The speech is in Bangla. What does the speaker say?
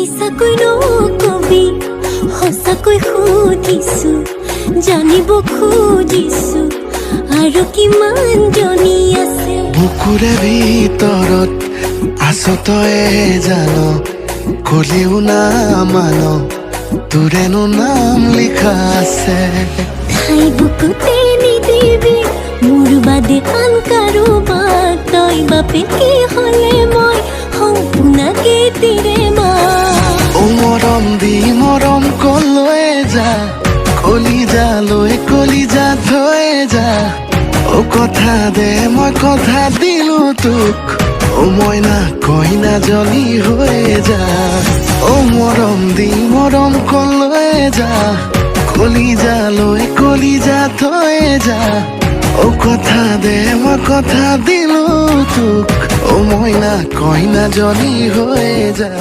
মিছাকৈ নকবি, সঁচাকৈ সুধিছো, জানিব খুজিছো আৰু কিমান জনী আছে। বুকুৰে ভিতৰত আছ তয়ে জান, কলেও নামান তোৰেনো নাম লিখা আছে। ঠাই বুকুতে নিদিবি মোৰ বাদে আন কাৰোবাক, তই বাপেকে হ'লে মই সম্পূৰ্ণাকে তিৰে মা। অ মৰম দি মৰম কলৈ যা, কলিজালৈ কলিজা থৈ যা। অ কথা দে মই কথা দিলো তোক, অ মইনা কইনাজনী হৈ যা। অ মৰম দি মৰম কলৈ যা, কলিজালৈ কলিজা থৈ যা। অ কথা দে মই কথা দিলো তোক, অ মইনা কইনাজনী হৈ যা।